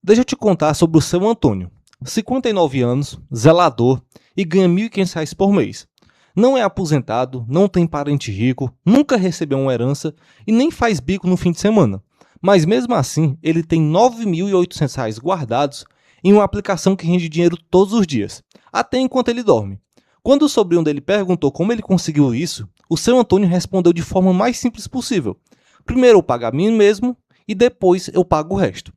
Deixa eu te contar sobre o seu Antônio. 59 anos, zelador e ganha R$ 1.500 por mês. Não é aposentado, não tem parente rico, nunca recebeu uma herança e nem faz bico no fim de semana. Mas mesmo assim, ele tem R$ 9.800 guardados em uma aplicação que rende dinheiro todos os dias, até enquanto ele dorme. Quando o sobrinho dele perguntou como ele conseguiu isso, o seu Antônio respondeu de forma mais simples possível. Primeiro eu pago a mim mesmo e depois eu pago o resto.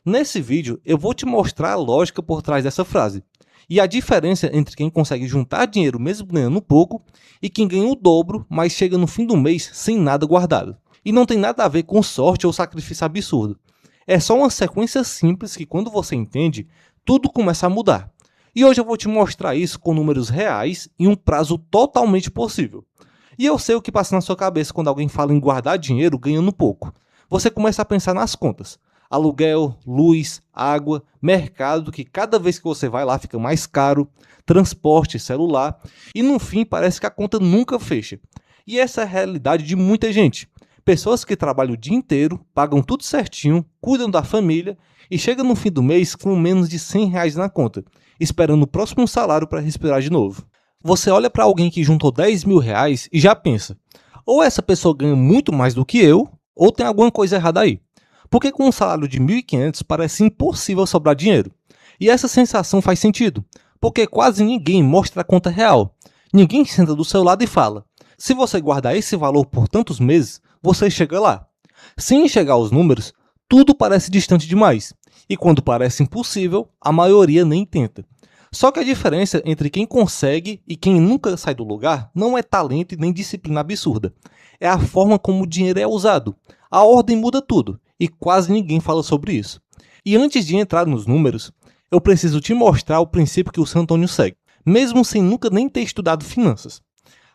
Nesse vídeo, eu vou te mostrar a lógica por trás dessa frase e a diferença entre quem consegue juntar dinheiro mesmo ganhando pouco e quem ganha o dobro, mas chega no fim do mês sem nada guardado. E não tem nada a ver com sorte ou sacrifício absurdo. É só uma sequência simples que, quando você entende, tudo começa a mudar. E hoje eu vou te mostrar isso com números reais em um prazo totalmente possível. E eu sei o que passa na sua cabeça quando alguém fala em guardar dinheiro ganhando pouco. Você começa a pensar nas contas. Aluguel, luz, água, mercado, que cada vez que você vai lá fica mais caro, transporte, celular, e no fim parece que a conta nunca fecha. E essa é a realidade de muita gente. Pessoas que trabalham o dia inteiro, pagam tudo certinho, cuidam da família e chegam no fim do mês com menos de R$ 100 na conta, esperando o próximo salário para respirar de novo. Você olha para alguém que juntou R$ 10.000 e já pensa, ou essa pessoa ganha muito mais do que eu, ou tem alguma coisa errada aí. Porque com um salário de 1.500 parece impossível sobrar dinheiro. E essa sensação faz sentido, porque quase ninguém mostra a conta real. Ninguém senta do seu lado e fala, se você guardar esse valor por tantos meses, você chega lá. Sem enxergar os números, tudo parece distante demais. E quando parece impossível, a maioria nem tenta. Só que a diferença entre quem consegue e quem nunca sai do lugar não é talento e nem disciplina absurda. É a forma como o dinheiro é usado. A ordem muda tudo. E quase ninguém fala sobre isso. E antes de entrar nos números, eu preciso te mostrar o princípio que o seu Antônio segue, mesmo sem nunca nem ter estudado finanças.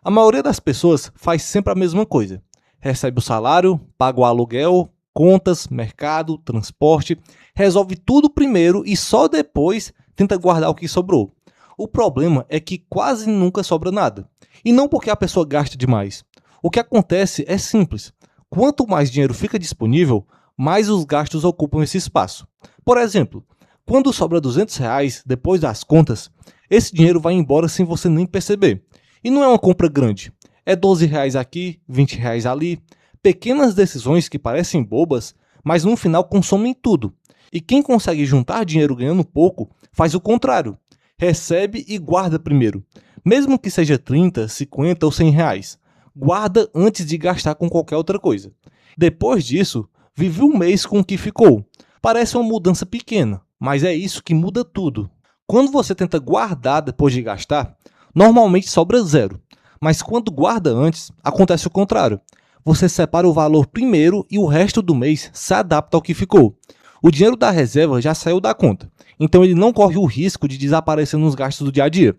A maioria das pessoas faz sempre a mesma coisa. Recebe o salário, paga o aluguel, contas, mercado, transporte, resolve tudo primeiro e só depois tenta guardar o que sobrou. O problema é que quase nunca sobra nada. E não porque a pessoa gasta demais. O que acontece é simples. Quanto mais dinheiro fica disponível, mais os gastos ocupam esse espaço. Por exemplo, quando sobra R$ 200 depois das contas, esse dinheiro vai embora sem você nem perceber. E não é uma compra grande. É R$ 12 aqui, R$ 20 ali. Pequenas decisões que parecem bobas, mas no final consomem tudo. E quem consegue juntar dinheiro ganhando pouco, faz o contrário. Recebe e guarda primeiro. Mesmo que seja 30, 50 ou R$ 100. Guarda antes de gastar com qualquer outra coisa. Depois disso, vive um mês com o que ficou. Parece uma mudança pequena, mas é isso que muda tudo. Quando você tenta guardar depois de gastar, normalmente sobra zero. Mas quando guarda antes, acontece o contrário. Você separa o valor primeiro e o resto do mês se adapta ao que ficou. O dinheiro da reserva já saiu da conta, então ele não corre o risco de desaparecer nos gastos do dia a dia.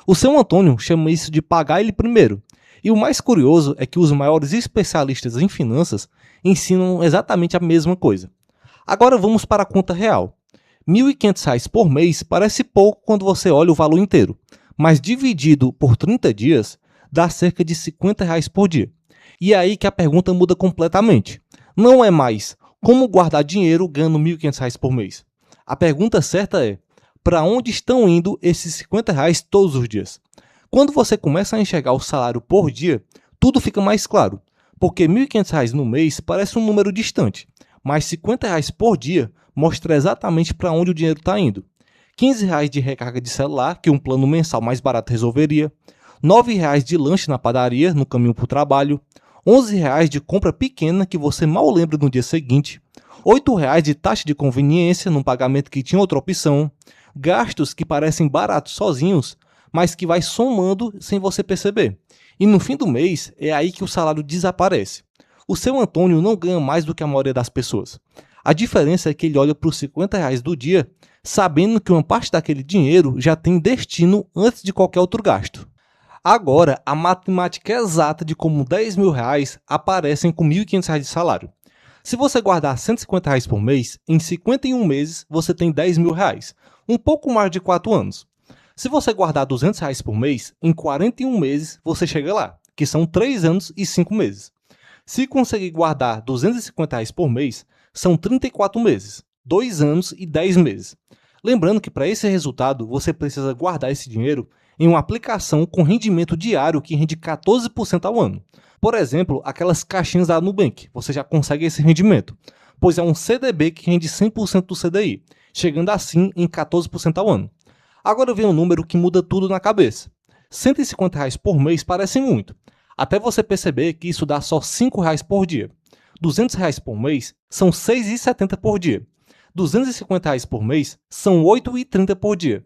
O seu Antônio chama isso de pagar ele primeiro. E o mais curioso é que os maiores especialistas em finanças ensinam exatamente a mesma coisa. Agora vamos para a conta real. R$ 1.500 por mês parece pouco quando você olha o valor inteiro, mas dividido por 30 dias, dá cerca de R$ 50 por dia. E é aí que a pergunta muda completamente. Não é mais como guardar dinheiro ganhando R$ 1.500 por mês. A pergunta certa é, para onde estão indo esses R$ 50 todos os dias? Quando você começa a enxergar o salário por dia, tudo fica mais claro, porque R$ 1.500 no mês parece um número distante, mas R$ 50 por dia mostra exatamente para onde o dinheiro está indo. R$ 15 de recarga de celular, que um plano mensal mais barato resolveria, R$ 9 de lanche na padaria, no caminho para o trabalho, R$ 11 de compra pequena que você mal lembra no dia seguinte, R$ 8 de taxa de conveniência num pagamento que tinha outra opção, gastos que parecem baratos sozinhos, mas que vai somando sem você perceber. E no fim do mês, é aí que o salário desaparece. O seu Antônio não ganha mais do que a maioria das pessoas. A diferença é que ele olha para os R$ 50 do dia, sabendo que uma parte daquele dinheiro já tem destino antes de qualquer outro gasto. Agora, a matemática exata de como R$ 10.000 aparecem com R$ 1.500 de salário. Se você guardar R$ 150 por mês, em 51 meses você tem R$ 10.000, um pouco mais de 4 anos. Se você guardar R$ 200 por mês, em 41 meses você chega lá, que são 3 anos e 5 meses. Se conseguir guardar R$ 250 por mês, são 34 meses, 2 anos e 10 meses. Lembrando que para esse resultado você precisa guardar esse dinheiro em uma aplicação com rendimento diário que rende 14% ao ano. Por exemplo, aquelas caixinhas da Nubank, você já consegue esse rendimento, pois é um CDB que rende 100% do CDI, chegando assim em 14% ao ano. Agora vem um número que muda tudo na cabeça. R$150 por mês parece muito, até você perceber que isso dá só R$5 por dia. R$200 por mês são R$6,70 por dia. R$250 por mês são R$8,30 por dia.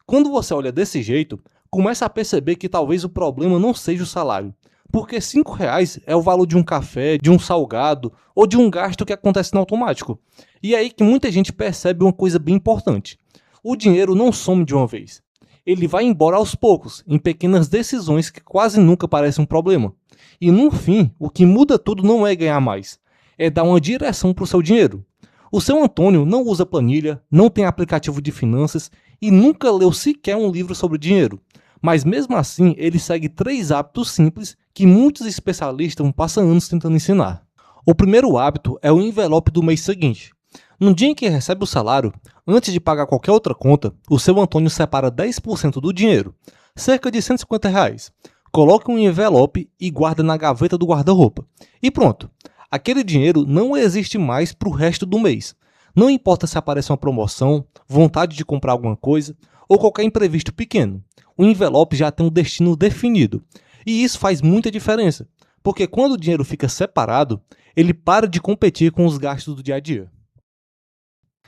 Quando você olha desse jeito, começa a perceber que talvez o problema não seja o salário, porque R$5 é o valor de um café, de um salgado ou de um gasto que acontece no automático. E é aí que muita gente percebe uma coisa bem importante. O dinheiro não some de uma vez. Ele vai embora aos poucos, em pequenas decisões que quase nunca parecem um problema. E no fim, o que muda tudo não é ganhar mais, é dar uma direção para o seu dinheiro. O seu Antônio não usa planilha, não tem aplicativo de finanças e nunca leu sequer um livro sobre dinheiro. Mas mesmo assim, ele segue 3 hábitos simples que muitos especialistas passam anos tentando ensinar. O primeiro hábito é o envelope do mês seguinte. No dia em que recebe o salário, antes de pagar qualquer outra conta, o seu Antônio separa 10% do dinheiro, cerca de R$150. Coloca em um envelope e guarda na gaveta do guarda-roupa. E pronto, aquele dinheiro não existe mais para o resto do mês. Não importa se aparece uma promoção, vontade de comprar alguma coisa ou qualquer imprevisto pequeno. O envelope já tem um destino definido. E isso faz muita diferença, porque quando o dinheiro fica separado, ele para de competir com os gastos do dia a dia.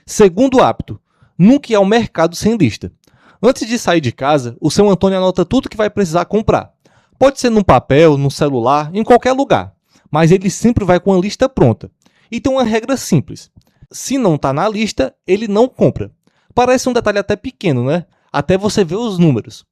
Segundo hábito, nunca ir ao mercado sem lista. Antes de sair de casa, o seu Antônio anota tudo que vai precisar comprar. Pode ser num papel, no celular, em qualquer lugar, mas ele sempre vai com a lista pronta. E tem uma regra simples. Se não está na lista, ele não compra. Parece um detalhe até pequeno, né? Até você ver os números.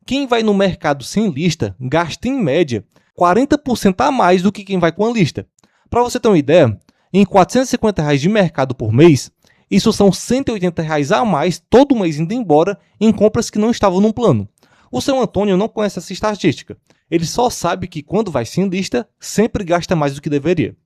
Quem vai no mercado sem lista gasta em média 40% a mais do que quem vai com a lista. Para você ter uma ideia, em R$450 de mercado por mês, isso são R$180 a mais todo mês indo embora em compras que não estavam no plano. O seu Antônio não conhece essa estatística. Ele só sabe que quando vai sem lista, sempre gasta mais do que deveria.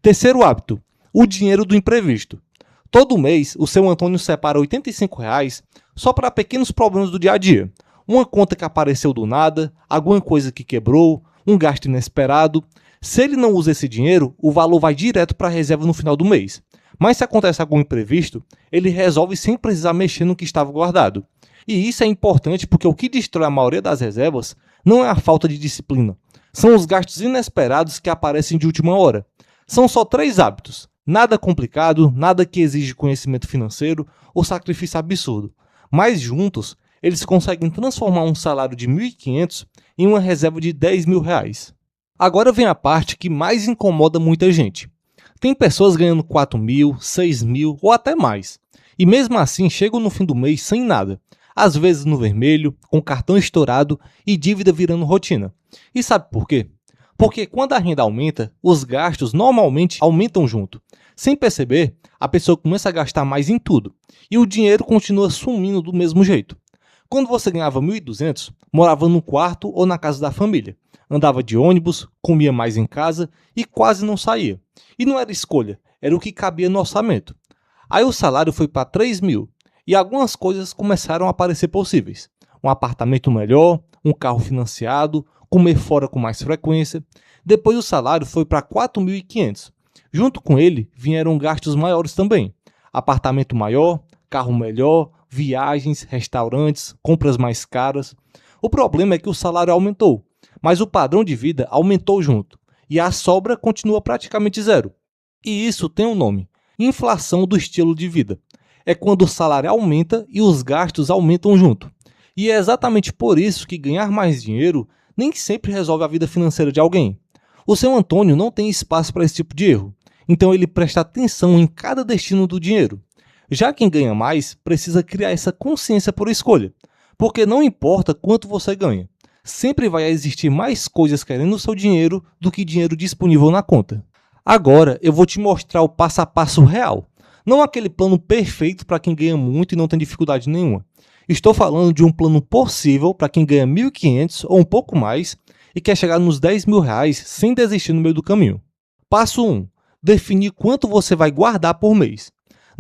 Terceiro hábito, o dinheiro do imprevisto. Todo mês, o seu Antônio separa R$85 só para pequenos problemas do dia a dia. Uma conta que apareceu do nada, alguma coisa que quebrou, um gasto inesperado. Se ele não usa esse dinheiro, o valor vai direto para a reserva no final do mês. Mas se acontece algum imprevisto, ele resolve sem precisar mexer no que estava guardado. E isso é importante porque o que destrói a maioria das reservas não é a falta de disciplina. São os gastos inesperados que aparecem de última hora. São só 3 hábitos. Nada complicado, nada que exige conhecimento financeiro ou sacrifício absurdo. Mas juntos, eles conseguem transformar um salário de R$1.500 em uma reserva de R$10.000. Agora vem a parte que mais incomoda muita gente. Tem pessoas ganhando R$4.000, R$6.000 ou até mais. E mesmo assim chegam no fim do mês sem nada. Às vezes no vermelho, com cartão estourado e dívida virando rotina. E sabe por quê? Porque quando a renda aumenta, os gastos normalmente aumentam junto. Sem perceber, a pessoa começa a gastar mais em tudo. E o dinheiro continua sumindo do mesmo jeito. Quando você ganhava R$1.200, morava no quarto ou na casa da família. Andava de ônibus, comia mais em casa e quase não saía. E não era escolha, era o que cabia no orçamento. Aí o salário foi para R$3.000 e algumas coisas começaram a parecer possíveis. Um apartamento melhor, um carro financiado, comer fora com mais frequência. Depois o salário foi para R$4.500. Junto com ele vieram gastos maiores também. Apartamento maior, carro melhor, viagens, restaurantes, compras mais caras. O problema é que o salário aumentou, mas o padrão de vida aumentou junto. E a sobra continua praticamente zero. E isso tem um nome: inflação do estilo de vida. É quando o salário aumenta e os gastos aumentam junto. E é exatamente por isso que ganhar mais dinheiro nem sempre resolve a vida financeira de alguém. O seu Antônio não tem espaço para esse tipo de erro, então ele presta atenção em cada destino do dinheiro. Já quem ganha mais precisa criar essa consciência por escolha, porque não importa quanto você ganha, sempre vai existir mais coisas querendo o seu dinheiro do que dinheiro disponível na conta. Agora eu vou te mostrar o passo a passo real, não aquele plano perfeito para quem ganha muito e não tem dificuldade nenhuma. Estou falando de um plano possível para quem ganha R$1.500 ou um pouco mais e quer chegar nos R$10.000 sem desistir no meio do caminho. Passo 1. Definir quanto você vai guardar por mês.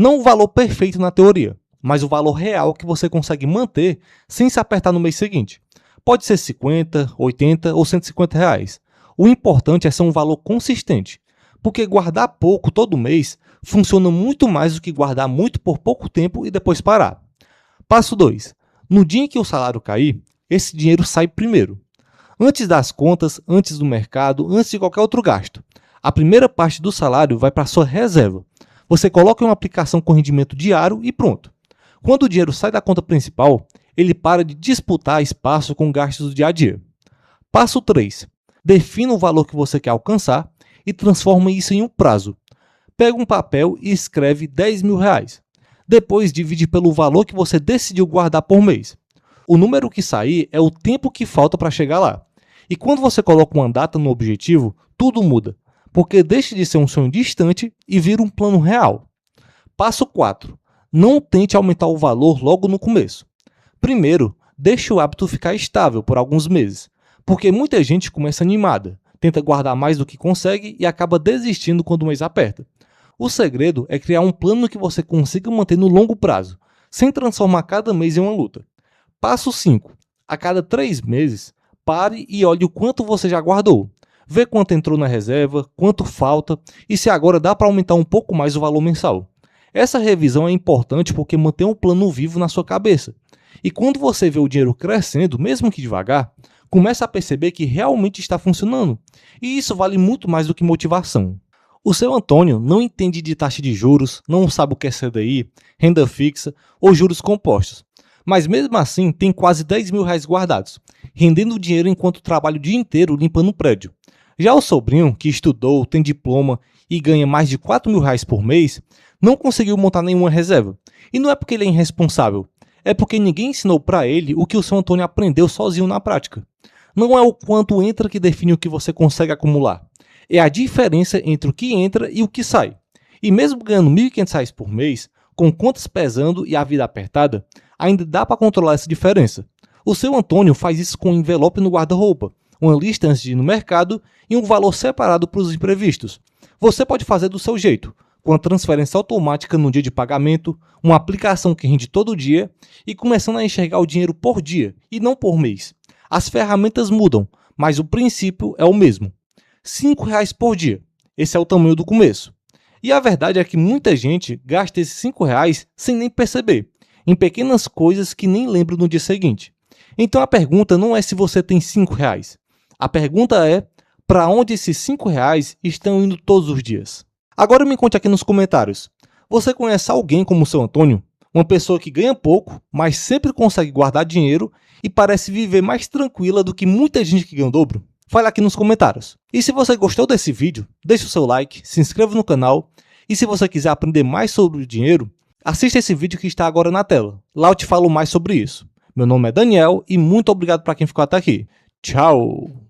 Não o valor perfeito na teoria, mas o valor real que você consegue manter sem se apertar no mês seguinte. Pode ser 50, 80 ou 150 reais. O importante é ser um valor consistente, porque guardar pouco todo mês funciona muito mais do que guardar muito por pouco tempo e depois parar. Passo 2. No dia em que o salário cair, esse dinheiro sai primeiro. Antes das contas, antes do mercado, antes de qualquer outro gasto. A primeira parte do salário vai para a sua reserva. Você coloca em uma aplicação com rendimento diário e pronto. Quando o dinheiro sai da conta principal, ele para de disputar espaço com gastos do dia a dia. Passo 3. Defina o valor que você quer alcançar e transforma isso em um prazo. Pega um papel e escreve 10 mil reais. Depois divide pelo valor que você decidiu guardar por mês. O número que sair é o tempo que falta para chegar lá. E quando você coloca uma data no objetivo, tudo muda, porque deixa de ser um sonho distante e vira um plano real. Passo 4. Não tente aumentar o valor logo no começo. Primeiro, deixe o hábito ficar estável por alguns meses, porque muita gente começa animada, tenta guardar mais do que consegue e acaba desistindo quando o mês aperta. O segredo é criar um plano que você consiga manter no longo prazo, sem transformar cada mês em uma luta. Passo 5. A cada 3 meses, pare e olhe o quanto você já guardou. Vê quanto entrou na reserva, quanto falta e se agora dá para aumentar um pouco mais o valor mensal. Essa revisão é importante porque mantém um plano vivo na sua cabeça. E quando você vê o dinheiro crescendo, mesmo que devagar, começa a perceber que realmente está funcionando. E isso vale muito mais do que motivação. O seu Antônio não entende de taxa de juros, não sabe o que é CDI, renda fixa ou juros compostos. Mas mesmo assim tem quase 10 mil reais guardados, rendendo dinheiro enquanto trabalha o dia inteiro limpando o prédio. Já o sobrinho, que estudou, tem diploma e ganha mais de 4 mil reais por mês, não conseguiu montar nenhuma reserva. E não é porque ele é irresponsável, é porque ninguém ensinou para ele o que o seu Antônio aprendeu sozinho na prática. Não é o quanto entra que define o que você consegue acumular. É a diferença entre o que entra e o que sai. E mesmo ganhando R$ 1.500 por mês, com contas pesando e a vida apertada, ainda dá para controlar essa diferença. O seu Antônio faz isso com um envelope no guarda-roupa, uma lista antes de ir no mercado e um valor separado para os imprevistos. Você pode fazer do seu jeito, com a transferência automática no dia de pagamento, uma aplicação que rende todo dia e começando a enxergar o dinheiro por dia e não por mês. As ferramentas mudam, mas o princípio é o mesmo. R$ 5 por dia. Esse é o tamanho do começo. E a verdade é que muita gente gasta esses R$ 5 sem nem perceber, em pequenas coisas que nem lembra no dia seguinte. Então a pergunta não é se você tem R$ 5. A pergunta é para onde esses R$ 5 estão indo todos os dias. Agora me conte aqui nos comentários. Você conhece alguém como o seu Antônio? Uma pessoa que ganha pouco, mas sempre consegue guardar dinheiro e parece viver mais tranquila do que muita gente que ganha o dobro? Fale aqui nos comentários. E se você gostou desse vídeo, deixe o seu like, se inscreva no canal e se você quiser aprender mais sobre o dinheiro, assista esse vídeo que está agora na tela. Lá eu te falo mais sobre isso. Meu nome é Daniel e muito obrigado para quem ficou até aqui. Tchau!